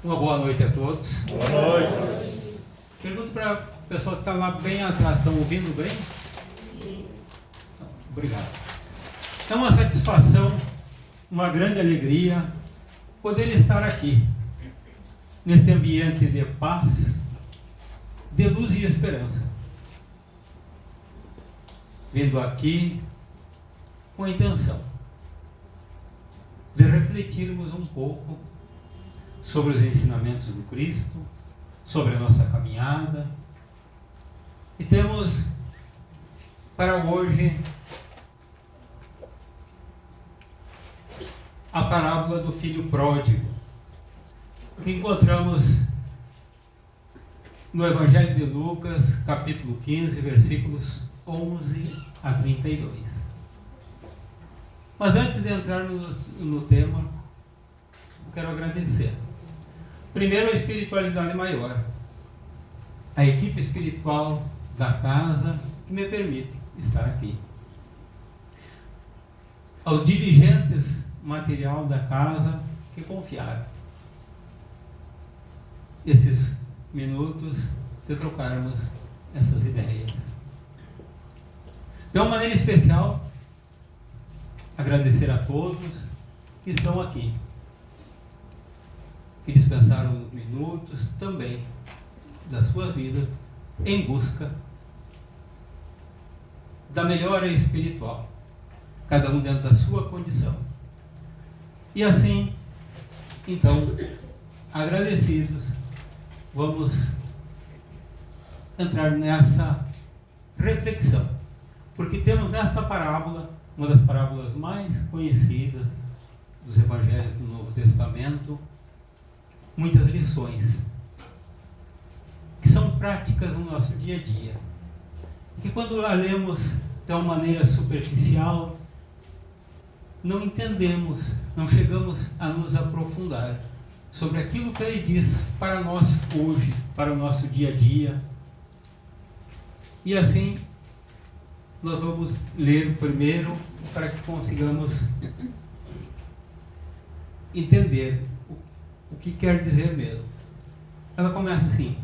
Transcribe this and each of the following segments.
Uma boa noite a todos. Boa noite. Pergunto para o pessoal que está lá bem atrás, estão ouvindo bem? Sim. Obrigado. É uma satisfação, uma grande alegria poder estar aqui, nesse ambiente de paz, de luz e esperança. Vindo aqui com a intenção de refletirmos um pouco sobre os ensinamentos do Cristo, sobre a nossa caminhada. E temos para hoje a parábola do filho pródigo, que encontramos no Evangelho de Lucas, capítulo 15, versículos 11 a 32. Mas antes de entrar no tema, eu quero agradecer. Primeiro, a espiritualidade maior, a equipe espiritual da casa que me permite estar aqui. Aos dirigentes material da casa que confiaram esses minutos de trocarmos essas ideias. De uma maneira especial, agradecer a todos que estão aqui, que dispensaram minutos também da sua vida em busca da melhora espiritual, cada um dentro da sua condição. E assim, então, agradecidos, vamos entrar nessa reflexão, porque temos nesta parábola, uma das parábolas mais conhecidas dos evangelhos do Novo Testamento, muitas lições que são práticas no nosso dia a dia, que quando a lemos de uma maneira superficial, não entendemos, não chegamos a nos aprofundar sobre aquilo que ele diz para nós hoje, para o nosso dia a dia. E assim, nós vamos ler primeiro para que consigamos entender o que quer dizer mesmo. Ela começa assim: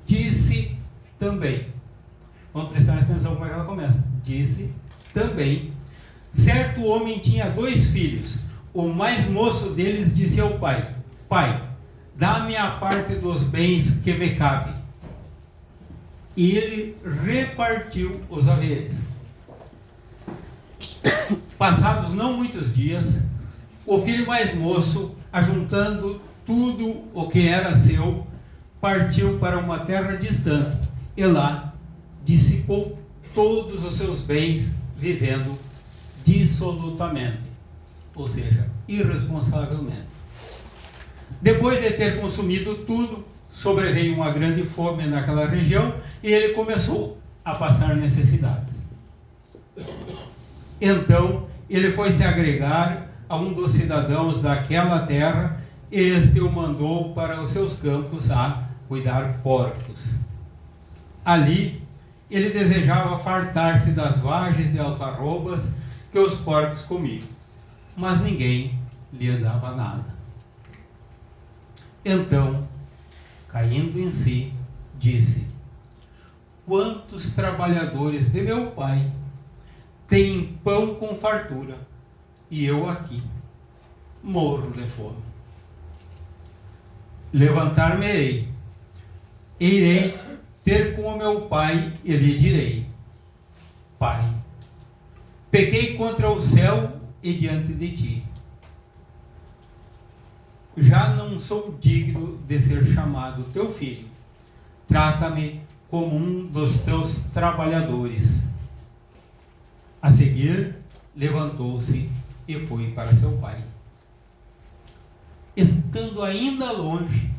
disse também. Vamos prestar atenção como é que ela começa. Disse também: certo homem tinha 2 filhos. O mais moço deles disse ao pai: Pai, dá-me a parte dos bens que me cabe. E ele repartiu os haveres. Passados não muitos dias, o filho mais moço, ajuntando tudo o que era seu, partiu para uma terra distante e lá dissipou todos os seus bens, vivendo dissolutamente, ou seja, irresponsavelmente. Depois de ter consumido tudo, sobreveio uma grande fome naquela região e ele começou a passar necessidades. Então ele foi se agregar a um dos cidadãos daquela terra e este o mandou para os seus campos a cuidar porcos. Ali ele desejava fartar-se das vagens de alfarrobas que os porcos comiam, mas ninguém lhe dava nada. Então, caindo em si, disse: quantos trabalhadores de meu pai têm pão com fartura, e eu aqui morro de fome. Levantar-me-ei, irei ter com o meu pai e lhe direi: Pai, pequei contra o céu e diante de ti. Já não sou digno de ser chamado teu filho. Trata-me como um dos teus trabalhadores. A seguir, levantou-se e foi para seu pai. Estando ainda longe,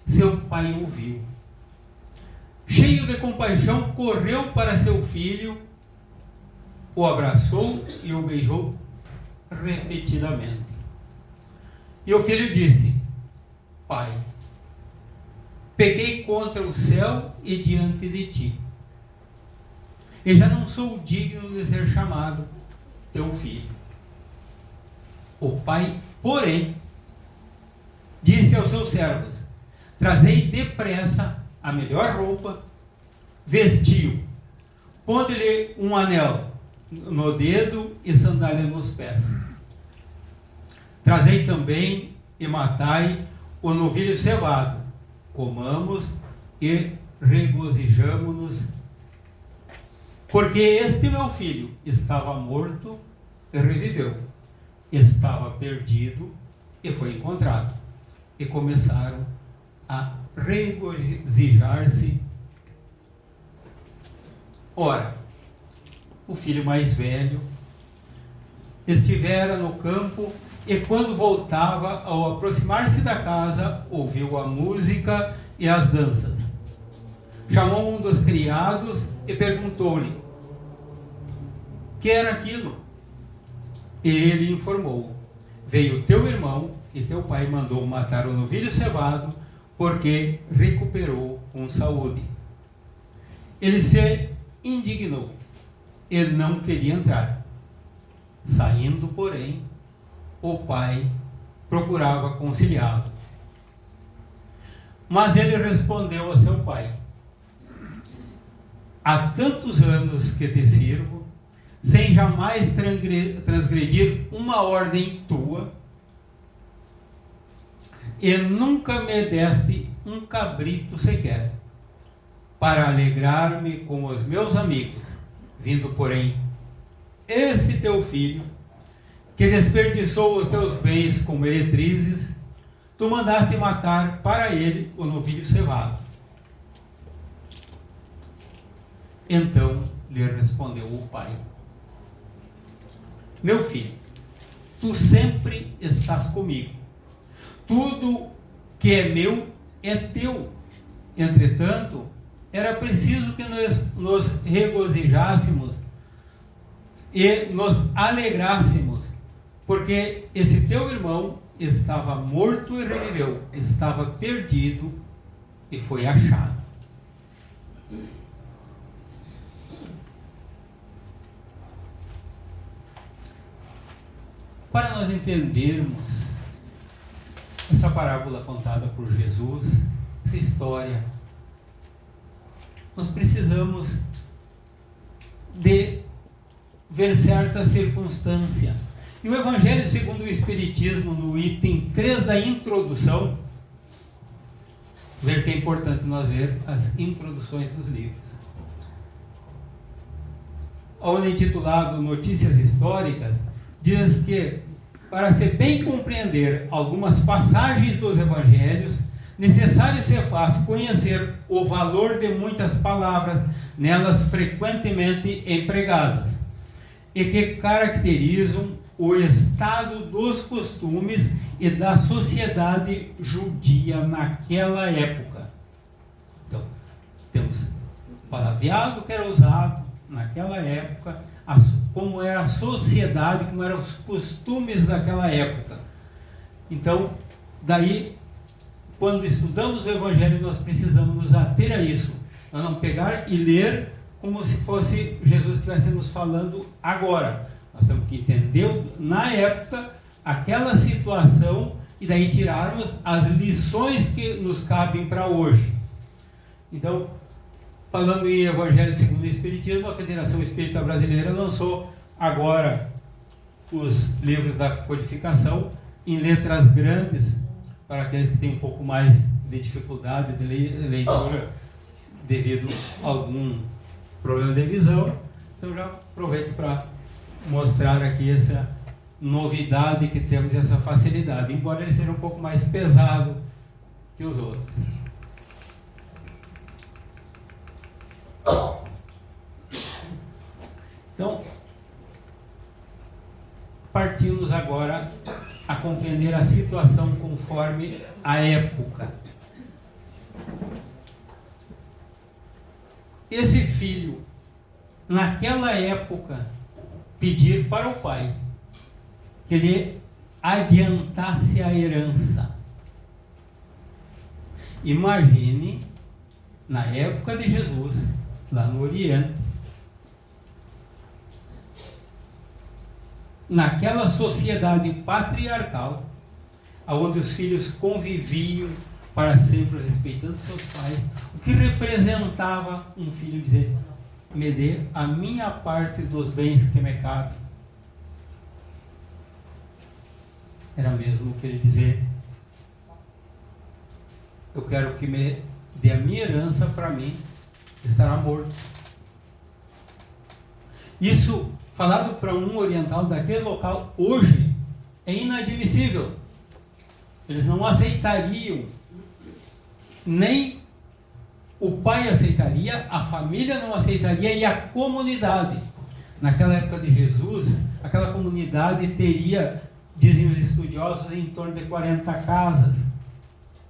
seu pai o viu. Cheio de compaixão, correu para seu filho, o abraçou e o beijou repetidamente. E o filho disse: Pai, pequei contra o céu e diante de ti, e já não sou digno de ser chamado teu filho. O pai, porém, disse aos seus servos: trazei depressa a melhor roupa, vestiu, pondo-lhe um anel no dedo e sandália nos pés. Trazei também e matai o novilho cevado, comamos e regozijamo-nos, porque este meu filho estava morto e reviveu, estava perdido e foi encontrado. E começaram a regozijar-se. Ora, o filho mais velho estivera no campo, e quando voltava, ao aproximar-se da casa, ouviu a música e as danças. Chamou um dos criados e perguntou-lhe: que era aquilo? E ele informou: veio teu irmão e teu pai mandou matar o novilho cevado, porque recuperou com saúde. Ele se indignou e não queria entrar. Saindo, porém, o pai procurava conciliá-lo. Mas ele respondeu a seu pai: há tantos anos que te sirvo, sem jamais transgredir uma ordem tua, e nunca me deste um cabrito sequer, para alegrar-me com os meus amigos. Vindo, porém, esse teu filho, que desperdiçou os teus bens com meretrizes, tu mandaste matar para ele o novilho cevado. Então lhe respondeu o pai: meu filho, tu sempre estás comigo. Tudo que é meu é teu. Entretanto, era preciso que nos regozijássemos e nos alegrássemos, porque esse teu irmão estava morto e reviveu, estava perdido e foi achado. Para nós entendermos essa parábola contada por Jesus, essa história, nós precisamos de ver certa circunstância. E o Evangelho segundo o Espiritismo, no item 3 da introdução, ver que é importante nós ler as introduções dos livros. Onde intitulado Notícias Históricas, diz que, para se bem compreender algumas passagens dos Evangelhos, necessário se faz conhecer o valor de muitas palavras nelas frequentemente empregadas, e que caracterizam o estado dos costumes e da sociedade judia naquela época. Então, temos o palavreado que era usado naquela época, como era a sociedade, como eram os costumes daquela época. Então, daí, quando estudamos o Evangelho, nós precisamos nos ater a isso. Nós não pegar e ler como se fosse Jesus estivesse nos falando agora. Nós temos que entender, na época, aquela situação, e daí tirarmos as lições que nos cabem para hoje. Então, falando em Evangelho segundo o Espiritismo, a Federação Espírita Brasileira lançou agora os livros da codificação em letras grandes, para aqueles que têm um pouco mais de dificuldade de leitura devido a algum problema de visão. Então já aproveito para mostrar aqui essa novidade que temos, essa facilidade, embora ele seja um pouco mais pesado que os outros. Então, partimos agora a compreender a situação conforme a época. Esse filho, naquela época, pedir para o pai que ele adiantasse a herança. Imagine, na época de Jesus, lá no Oriente, naquela sociedade patriarcal, onde os filhos conviviam para sempre respeitando seus pais, o que representava um filho dizer: me dê a minha parte dos bens que me cabem. Era mesmo o que ele dizer: eu quero que me dê a minha herança, para mim estará morto. Isso, falado para um oriental daquele local, hoje é inadmissível. Eles não aceitariam, nem o pai aceitaria, a família não aceitaria e a comunidade. Naquela época de Jesus, aquela comunidade teria, dizem os estudiosos, em torno de 40 casas,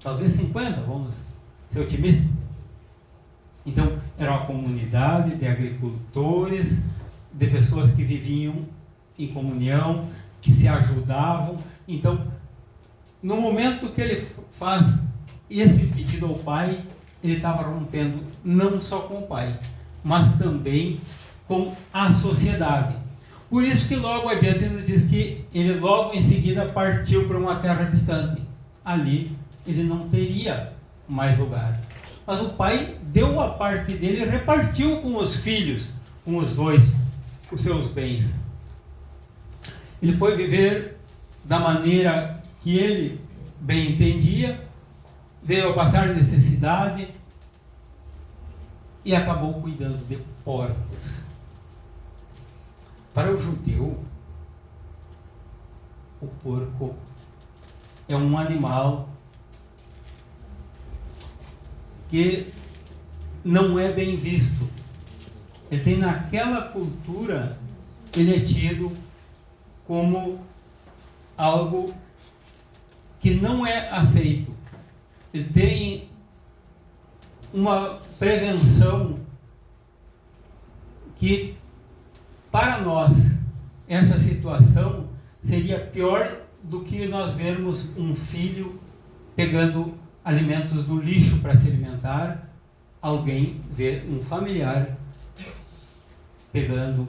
talvez 50, vamos ser otimistas. Então, era uma comunidade de agricultores, de pessoas que viviam em comunhão, que se ajudavam. Então, no momento que ele faz esse pedido ao pai, ele estava rompendo não só com o pai, mas também com a sociedade. Por isso que logo adiante ele diz que ele logo em seguida partiu para uma terra distante. Ali ele não teria mais lugar. Mas o pai deu a parte dele e repartiu com os filhos, com os dois, os seus bens. Ele foi viver da maneira que ele bem entendia, veio a passar necessidade e acabou cuidando de porcos. Para o judeu, o porco é um animal que não é bem visto. Ele tem, naquela cultura, ele é tido como algo que não é aceito. Ele tem uma prevenção que, para nós, essa situação seria pior do que nós vermos um filho pegando alimentos do lixo para se alimentar, alguém ver um familiar pegando,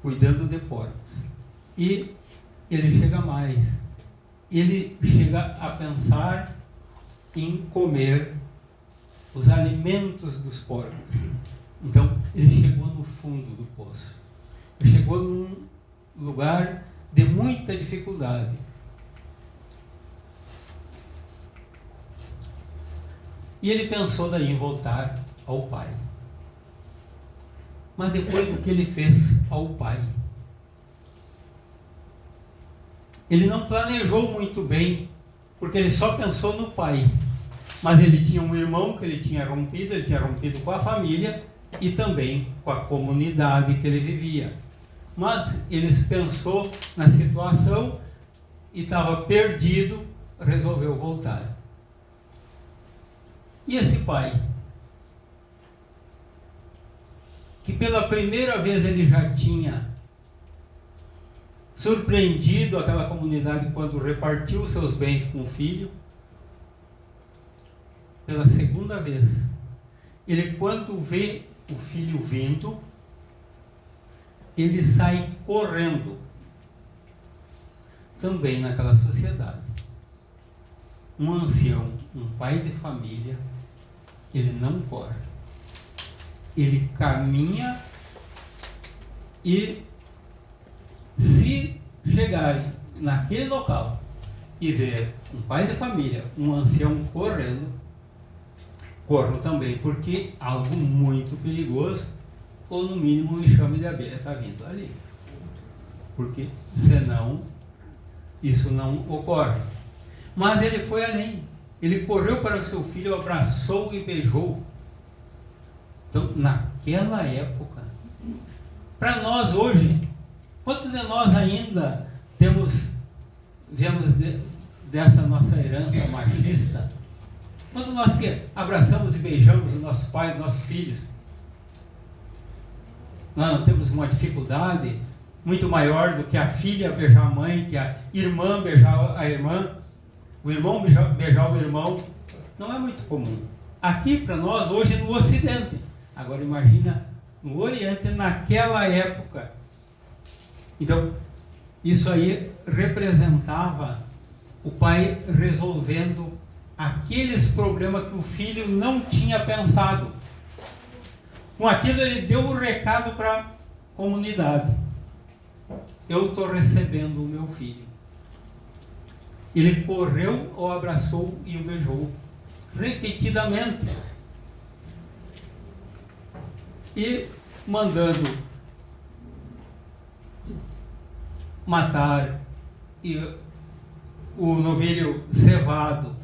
cuidando de porcos. E ele chega mais, ele chega a pensar em comer os alimentos dos porcos. Então, ele chegou no fundo do poço. Ele chegou num lugar de muita dificuldade. E ele pensou daí em voltar ao pai. Mas depois do que ele fez ao pai, ele não planejou muito bem, porque ele só pensou no pai. Mas ele tinha um irmão que ele tinha rompido com a família e também com a comunidade que ele vivia. Mas ele pensou na situação e estava perdido, resolveu voltar. E esse pai, que pela primeira vez ele já tinha surpreendido aquela comunidade quando repartiu seus bens com o filho, pela segunda vez, ele, quando vê o filho vindo, ele sai correndo. Também naquela sociedade, um ancião, um pai de família, ele não corre, ele caminha. E se chegarem naquele local e ver um pai de família, um ancião correndo, corro também, porque algo muito perigoso, ou no mínimo um enxame de abelha está vindo ali, porque senão isso não ocorre. Mas ele foi além, ele correu para o seu filho, abraçou e beijou. Então, naquela época, para nós hoje, quantos de nós ainda viemos dessa nossa herança machista? Quando nós que abraçamos e beijamos o nosso pai, os nossos filhos, nós não temos uma dificuldade muito maior do que a filha beijar a mãe, que a irmã beijar a irmã, o irmão beijar o irmão. Não é muito comum. Aqui para nós, hoje, no Ocidente. Agora imagina no Oriente, naquela época. Então, isso aí representava o pai resolvendo aqueles problemas que o filho não tinha pensado. Com aquilo ele deu o recado para a comunidade: eu estou recebendo o meu filho. Ele correu, o abraçou e o beijou repetidamente, e mandando matar e o novilho cevado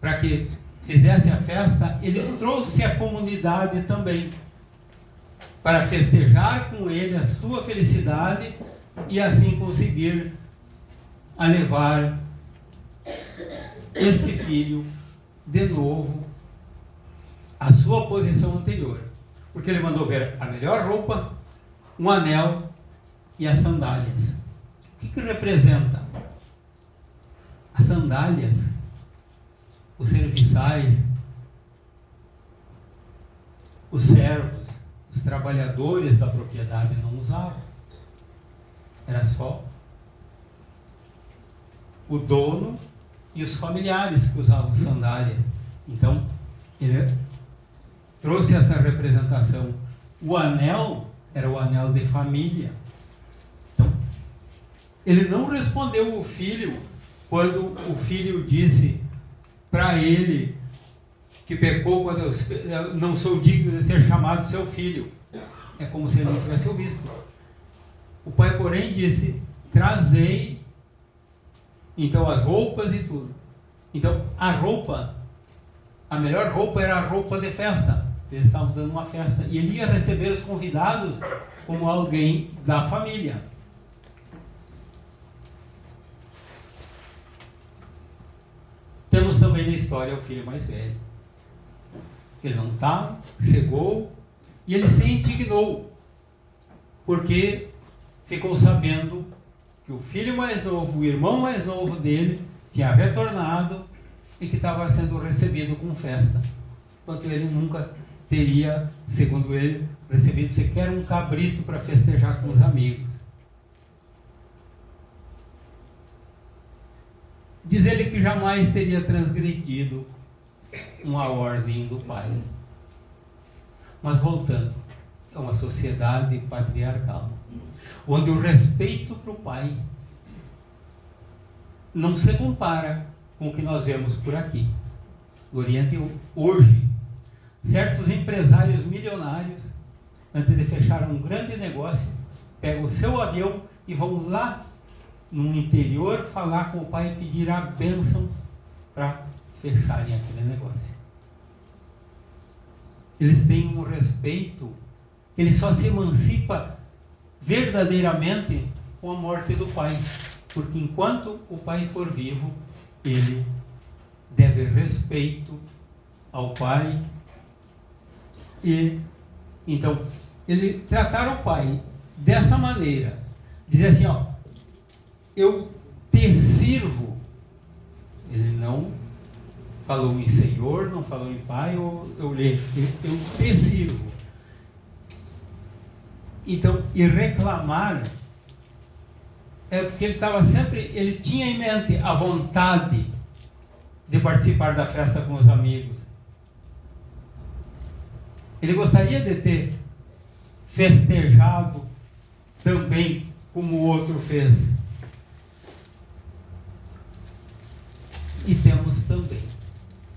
para que fizesse a festa. Ele trouxe a comunidade também para festejar com ele a sua felicidade e assim conseguir a levar este filho de novo à sua posição anterior, porque ele mandou ver a melhor roupa, um anel e as sandálias. O que representa? As sandálias, os serviçais, os servos, os trabalhadores da propriedade não usavam. Era só o dono e os familiares que usavam sandálias. Então, ele trouxe essa representação. O anel era o anel de família. Então, ele não respondeu o filho quando o filho disse para ele que pecou quando eu não sou digno de ser chamado seu filho. É como se ele não tivesse ouvido. O pai, porém, disse: trazei então as roupas e tudo. Então, a roupa, a melhor roupa era a roupa de festa. Eles estavam dando uma festa e ele ia receber os convidados como alguém da família. Temos também na história o filho mais velho. Ele não estava, chegou e ele se indignou, porque ficou sabendo que o filho mais novo, o irmão mais novo dele, tinha retornado e que estava sendo recebido com festa, enquanto ele nunca teria, segundo ele, recebido sequer um cabrito para festejar com os amigos. Diz ele que jamais teria transgredido uma ordem do pai. Mas voltando, é uma sociedade patriarcal, onde o respeito para o pai não se compara com o que nós vemos por aqui. No Oriente, hoje, certos empresários milionários, antes de fechar um grande negócio, pegam o seu avião e vão lá no interior falar com o pai e pedir a bênção para fecharem aquele negócio. Eles têm um respeito que ele só se emancipa verdadeiramente com a morte do pai, porque enquanto o pai for vivo, ele deve respeito ao pai. E então ele tratar o pai dessa maneira, dizer assim: ó, eu te sirvo. Ele não falou em Senhor, não falou em pai, ou eu te sirvo. Então, e reclamar é porque ele estava sempre, ele tinha em mente a vontade de participar da festa com os amigos. Ele gostaria de ter festejado também como o outro fez. E temos também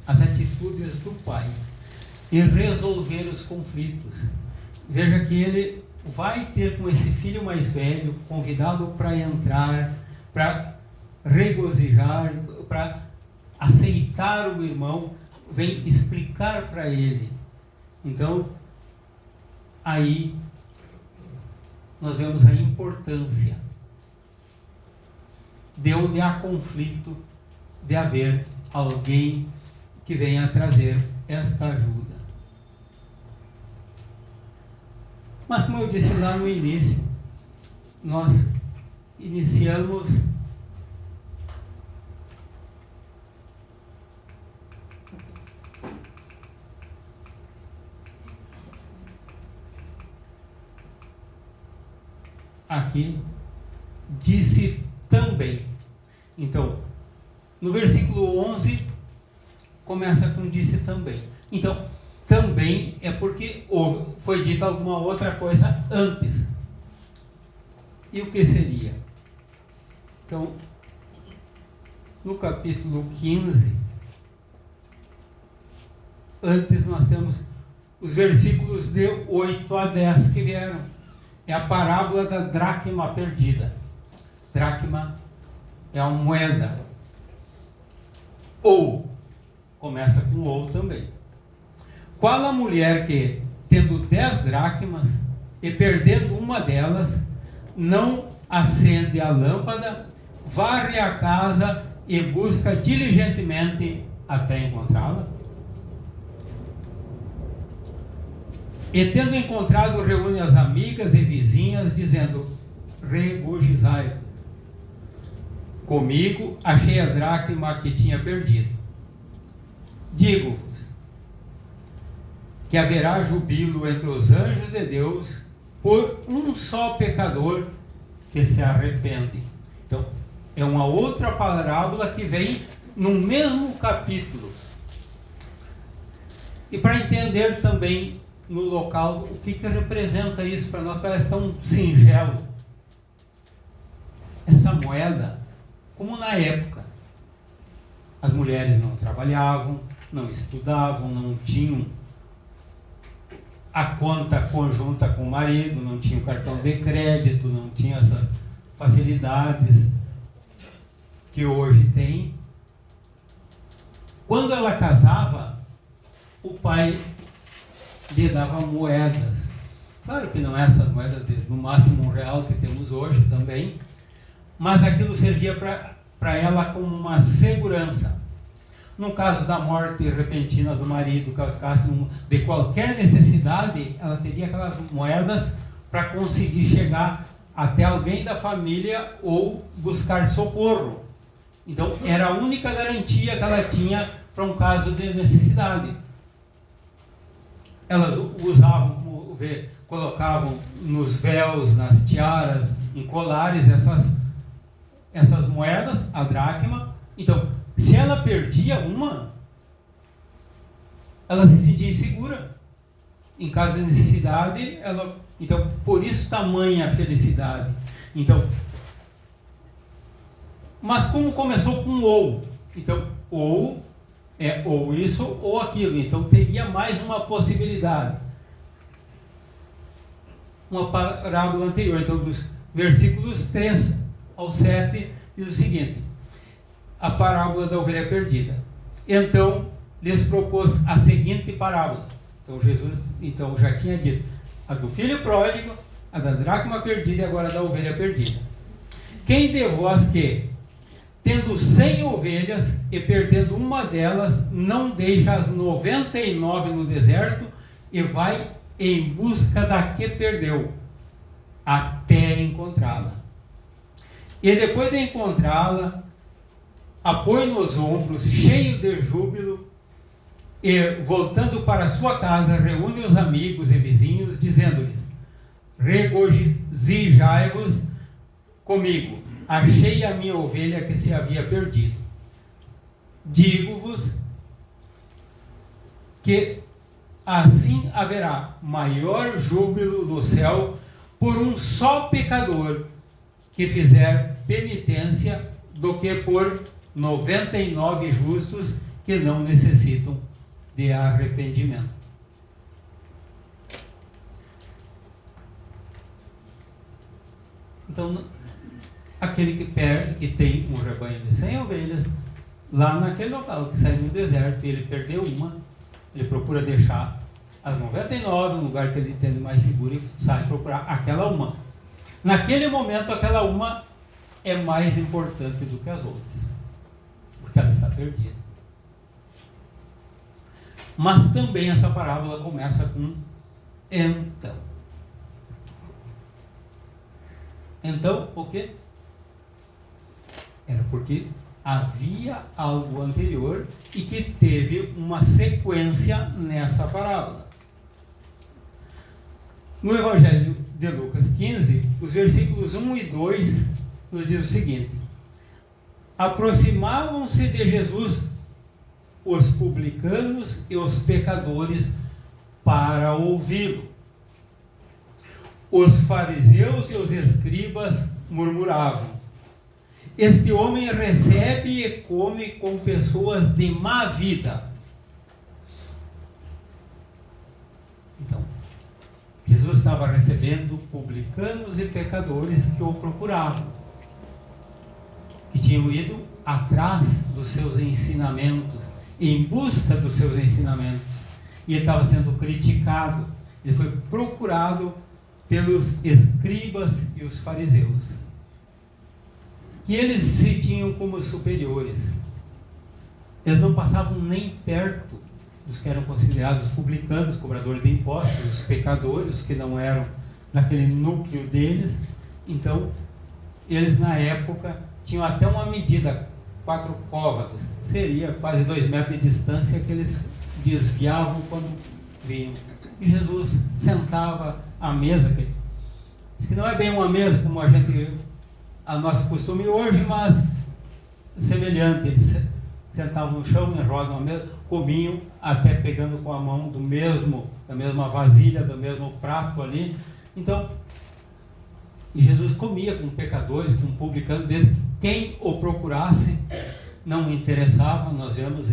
as atitudes do pai em resolver os conflitos. Veja que ele vai ter com esse filho mais velho, convidado para entrar, para regozijar, para aceitar o irmão, vem explicar para ele. Então, aí nós vemos a importância de onde há conflito, de haver alguém que venha trazer esta ajuda. Mas, como eu disse lá no início, nós iniciamos aqui, disse também. Então, No versículo 11, começa com disse também. Então, também é porque foi dita alguma outra coisa antes. E o que seria? Então, no capítulo 15, antes nós temos os versículos de 8 a 10 que vieram. É a parábola da dracma perdida. Dracma é uma moeda. Ou, começa com ou também. Qual a mulher que, tendo 10 dracmas e perdendo uma delas, não acende a lâmpada, varre a casa e busca diligentemente até encontrá-la? E tendo encontrado, reúne as amigas e vizinhas, dizendo: regozijai, comigo achei a dracma que tinha perdido. Digo-vos que haverá jubilo entre os anjos de Deus por um só pecador que se arrepende. Então, é uma outra parábola que vem no mesmo capítulo. E para entender também no local o que representa isso para nós, parece tão singelo. Essa moeda, como na época, as mulheres não trabalhavam, não estudavam, não tinham a conta conjunta com o marido, não tinha o cartão de crédito, não tinha essas facilidades que hoje tem. Quando ela casava, o pai lhe dava moedas. Claro que não é essa moeda de, no máximo R$1 que temos hoje também, mas aquilo servia para ela como uma segurança. No caso da morte repentina do marido, que ela ficasse de qualquer necessidade, ela teria aquelas moedas para conseguir chegar até alguém da família ou buscar socorro. Então, era a única garantia que ela tinha para um caso de necessidade. Elas usavam, como vê, colocavam nos véus, nas tiaras, em colares, essas moedas, a dracma. Então, se ela perdia uma, ela se sentia insegura. Em caso de necessidade, ela... Então, por isso tamanha felicidade. Então, mas como começou com ou? Então, ou é ou isso ou aquilo. Então, teria mais uma possibilidade. Uma parábola anterior. Então, dos versículos 3 ao 7, diz o seguinte: a parábola da ovelha perdida. Então, lhes propôs a seguinte parábola. Então, Jesus já tinha dito a do filho pródigo, a da dracma perdida e agora a da ovelha perdida. Quem de vós que, tendo 100 ovelhas e perdendo uma delas, não deixa as 99 no deserto e vai em busca da que perdeu, até encontrá-la? E depois de encontrá-la, a põe nos ombros, cheio de júbilo, e voltando para sua casa, reúne os amigos e vizinhos, dizendo-lhes: regozijai-vos comigo, achei a minha ovelha que se havia perdido. Digo-vos que assim haverá maior júbilo no céu por um só pecador que fizer penitência do que por 99 justos que não necessitam de arrependimento. Então, aquele que tem um rebanho de 100 ovelhas, lá naquele local que sai no deserto e ele perdeu uma, ele procura deixar as 99 no lugar que ele entende mais seguro e sai procurar aquela uma. Naquele momento, aquela uma é mais importante do que as outras, porque ela está perdida. Mas também essa parábola começa com então. Então, o quê? Era porque havia algo anterior e que teve uma sequência nessa parábola. No Evangelho de Lucas 15, os versículos 1 e 2 nos diz o seguinte: aproximavam-se de Jesus os publicanos e os pecadores para ouvi-lo. Os fariseus e os escribas murmuravam: este homem recebe e come com pessoas de má vida. Então, Jesus estava recebendo publicanos e pecadores que o procuravam, que tinham ido atrás dos seus ensinamentos, em busca dos seus ensinamentos, e ele estava sendo criticado. Ele foi procurado pelos escribas e os fariseus, que eles se tinham como superiores. Eles não passavam nem perto dos que eram considerados publicanos, cobradores de impostos, os pecadores, os que não eram naquele núcleo deles. Então, eles na época tinham até uma medida, 4 côvados, seria quase 2 metros de distância, que eles desviavam quando vinham. E Jesus sentava à mesa, que não é bem uma mesa como a nosso costume hoje, mas semelhante. Eles sentavam no chão, em roda uma mesa, comiam até pegando com a mão da mesma vasilha, do mesmo prato ali. Então, e Jesus comia com pecadores, com publicanos, desde que quem o procurasse não interessava. Nós vemos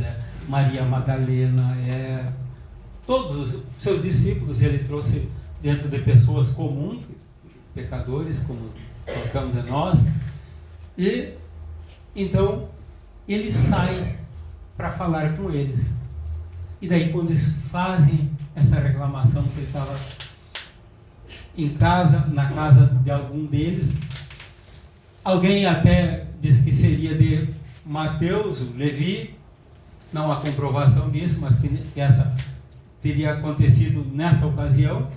Maria Madalena, todos os seus discípulos ele trouxe dentro de pessoas comuns, pecadores, como colocamos em nós. E então ele sai para falar com eles. E daí, quando eles fazem essa reclamação, que ele estava em casa, na casa de algum deles, alguém até diz que seria de Mateus, Levi, não há comprovação disso, mas que essa teria acontecido nessa ocasião.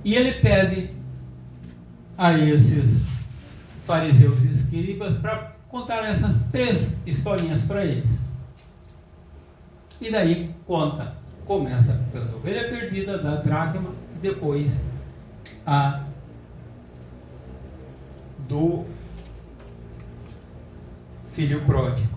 E ele pede a esses fariseus e escribas para contar essas 3 historinhas para eles. E daí começa pela ovelha perdida, da dracma, e depois a do filho pródigo.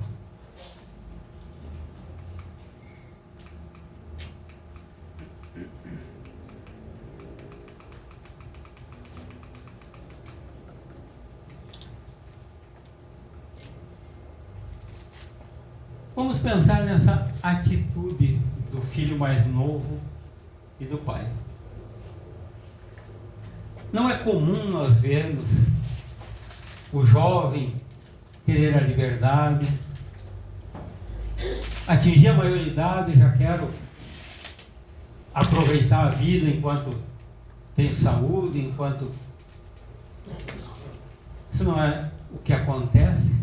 Vamos pensar nessa atitude do filho mais novo e do pai. Não é comum nós vermos o jovem querer a liberdade, atingir a maioridade, já quero aproveitar a vida enquanto tenho saúde, enquanto... Isso não é o que acontece.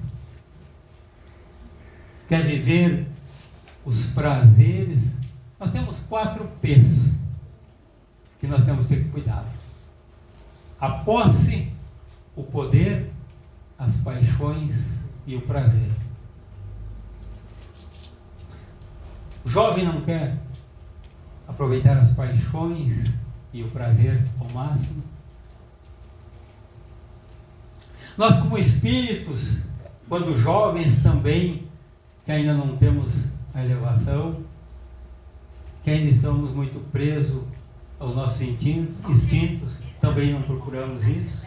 Quer viver os prazeres. Nós temos 4 P's que nós temos que ter cuidado: a posse, o poder, as paixões e o prazer. O jovem não quer aproveitar as paixões e o prazer ao máximo. Nós, como espíritos, quando jovens também, que ainda não temos a elevação, que ainda estamos muito presos aos nossos instintos, também não procuramos isso.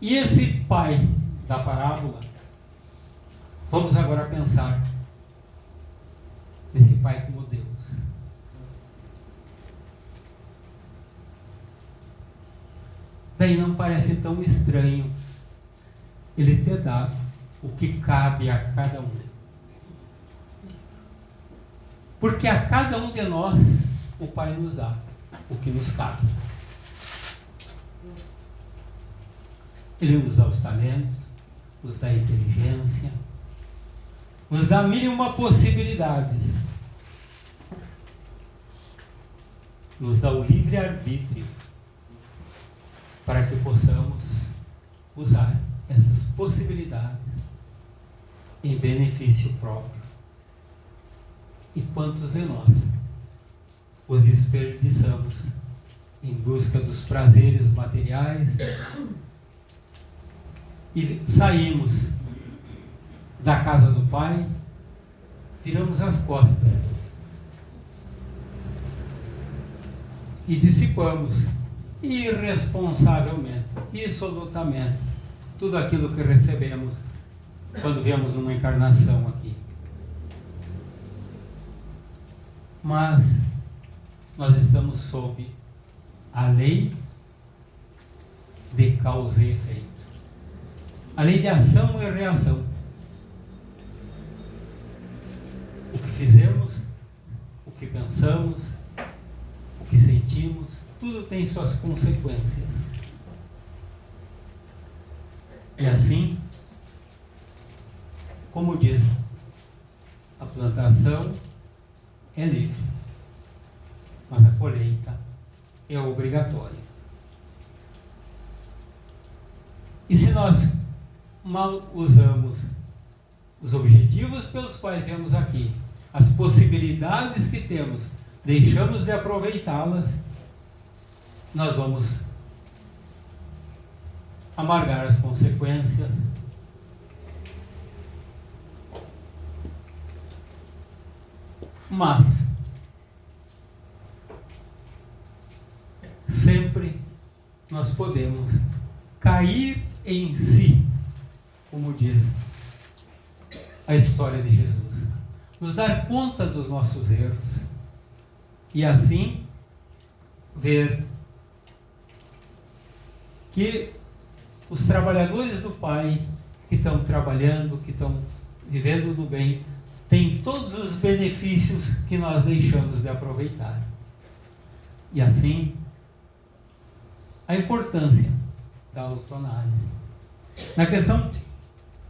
E esse pai da parábola, vamos agora pensar nesse pai como Deus. Daí não parece tão estranho ele ter dado o que cabe a cada um. Porque a cada um de nós o Pai nos dá o que nos cabe. Ele nos dá os talentos, nos dá a inteligência, nos dá 1001 possibilidades. Nos dá o livre-arbítrio para que possamos usar essas possibilidades em benefício próprio. E quantos de nós os desperdiçamos em busca dos prazeres materiais, e saímos da casa do Pai, viramos as costas e dissipamos irresponsavelmente, dissolutamente, tudo aquilo que recebemos quando viemos numa encarnação aqui. Mas nós estamos sob a lei de causa e efeito, a lei de ação e reação. O que fizemos, o que pensamos, o que sentimos, tudo tem suas consequências. E assim, como diz, a plantação é livre, mas a colheita é obrigatória. E se nós mal usamos os objetivos pelos quais viemos aqui, as possibilidades que temos, deixamos de aproveitá-las, nós vamos amargar as consequências. Mas sempre nós podemos cair em si, como diz a história de Jesus, nos dar conta dos nossos erros e assim ver que os trabalhadores do Pai que estão trabalhando, que estão vivendo no bem, têm todos os benefícios que nós deixamos de aproveitar. E assim, a importância da autoanálise. Na questão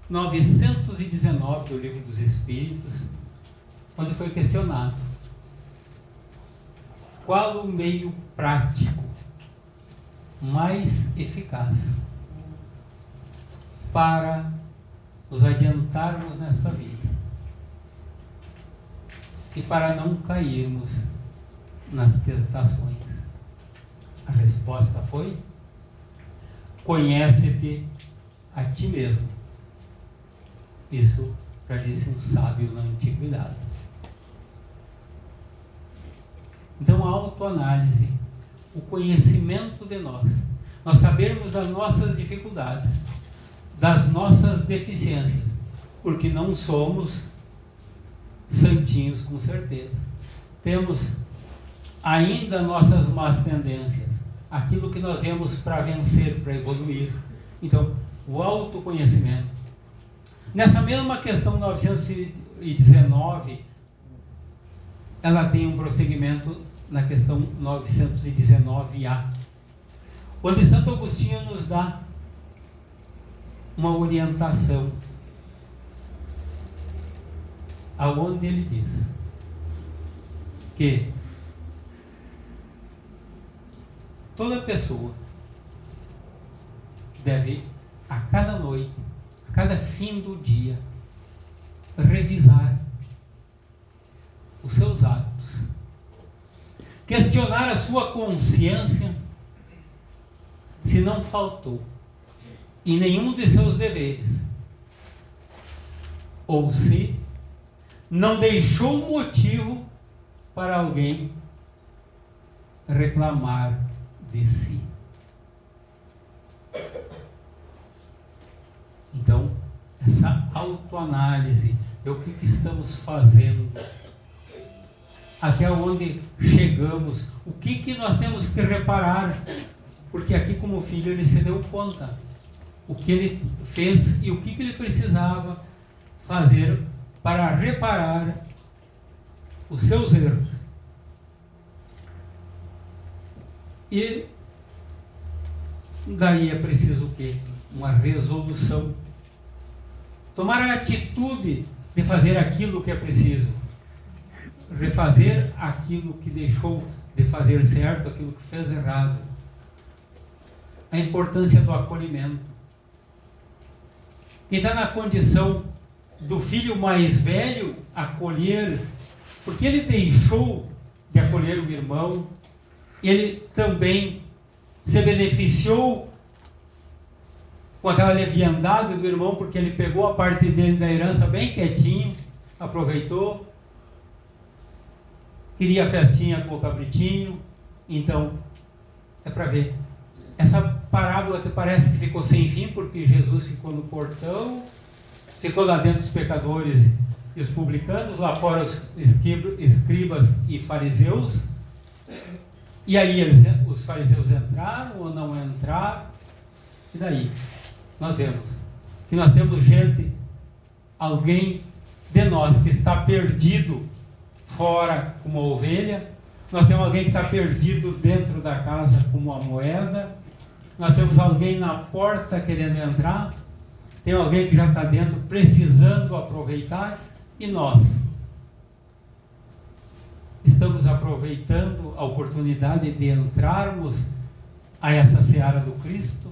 919 do Livro dos Espíritos, quando foi questionado qual o meio prático mais eficaz para nos adiantarmos nesta vida e para não cairmos nas tentações, a resposta foi: conhece-te a ti mesmo. Isso já disse um sábio na antiguidade. Então, a autoanálise, o conhecimento de nós sabermos das nossas dificuldades, das nossas deficiências, porque não somos santinhos com certeza. Temos ainda nossas más tendências, aquilo que nós viemos para vencer, para evoluir. Então, o autoconhecimento. Nessa mesma questão 919, ela tem um prosseguimento na questão 919A, onde Santo Agostinho nos dá uma orientação, aonde ele diz que toda pessoa deve, a cada noite, a cada fim do dia, revisar os seus atos, questionar a sua consciência se não faltou em nenhum de seus deveres, ou se não deixou motivo para alguém reclamar de si. Então, essa autoanálise é o que estamos fazendo, até onde chegamos, o que nós temos que reparar, porque aqui como filho ele se deu conta o que ele fez e o que ele precisava fazer para reparar os seus erros. E daí é preciso o quê? Uma resolução. Tomar a atitude de fazer aquilo que é preciso. Refazer aquilo que deixou de fazer certo, aquilo que fez errado. A importância do acolhimento. Quem está na condição do filho mais velho acolher, porque ele deixou de acolher o irmão, ele também se beneficiou com aquela leviandade do irmão, porque ele pegou a parte dele da herança bem quietinho, aproveitou, queria a festinha com o cabritinho. Então, é para ver. Essa parábola que parece que ficou sem fim, porque Jesus ficou no portão, ficou lá dentro os pecadores e os publicanos, lá fora os escribas e fariseus. E aí os fariseus entraram ou não entraram? E daí? Nós vemos que nós temos gente, alguém de nós que está perdido fora como uma ovelha, nós temos alguém que está perdido dentro da casa como uma moeda, nós temos alguém na porta querendo entrar, tem alguém que já está dentro precisando aproveitar, e nós estamos aproveitando a oportunidade de entrarmos a essa seara do Cristo,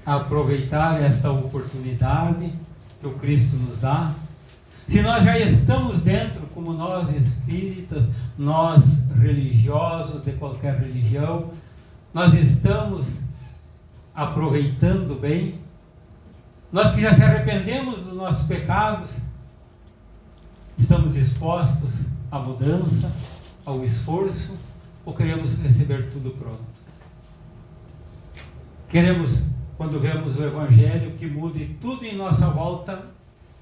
a aproveitar esta oportunidade que o Cristo nos dá. Se nós já estamos dentro, como nós espíritas, nós religiosos de qualquer religião, nós estamos aproveitando bem, nós que já se arrependemos dos nossos pecados, estamos dispostos à mudança, ao esforço, ou queremos receber tudo pronto? Queremos, quando vemos o Evangelho, que mude tudo em nossa volta,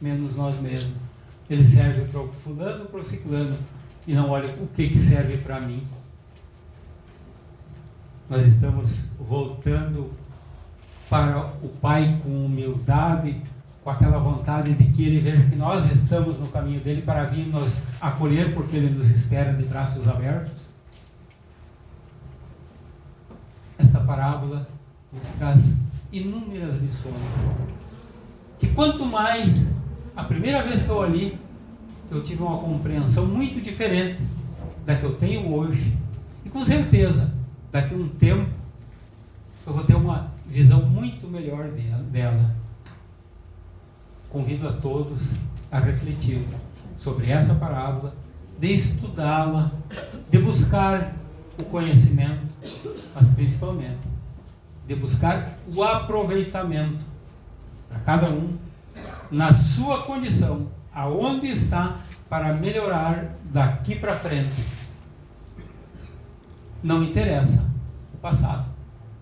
menos nós mesmos. Ele serve para o fulano, para o ciclano, e não olha o que serve para mim. Nós estamos voltando para o Pai com humildade, com aquela vontade de que Ele veja que nós estamos no caminho dele para vir nos acolher, porque Ele nos espera de braços abertos. Esta parábola nos traz inúmeras lições, que quanto mais, a primeira vez que eu li, eu tive uma compreensão muito diferente da que eu tenho hoje, e com certeza, daqui a um tempo, eu vou ter uma visão muito melhor dela. Convido a todos a refletir sobre essa parábola, de estudá-la, de buscar o conhecimento, mas principalmente de buscar o aproveitamento para cada um na sua condição, aonde está, para melhorar daqui para frente. Não interessa o passado.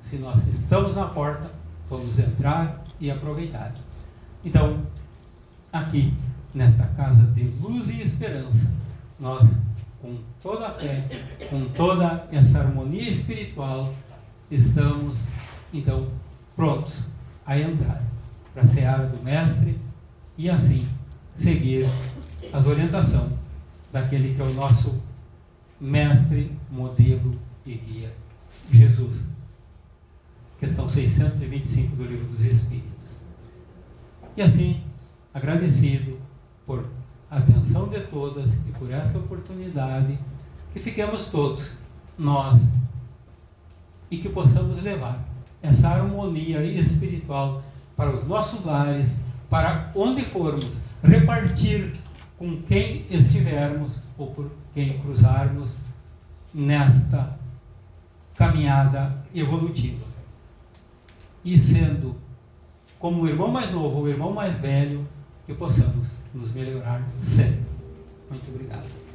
Se nós estamos na porta, vamos entrar e aproveitar. Então, aqui, nesta casa de luz e esperança, nós, com toda a fé, com toda essa harmonia espiritual, estamos, então, prontos a entrar para a seara do Mestre e assim seguir as orientações daquele que é o nosso Mestre, modelo e guia, Jesus. Questão 625 do Livro dos Espíritos. E assim, agradecido por a atenção de todas e por esta oportunidade, que fiquemos todos, nós, e que possamos levar essa harmonia espiritual para os nossos lares, para onde formos, repartir com quem estivermos ou por quem cruzarmos nesta caminhada evolutiva. E sendo como o irmão mais novo ou o irmão mais velho, que possamos nos melhorar sempre. Muito obrigado.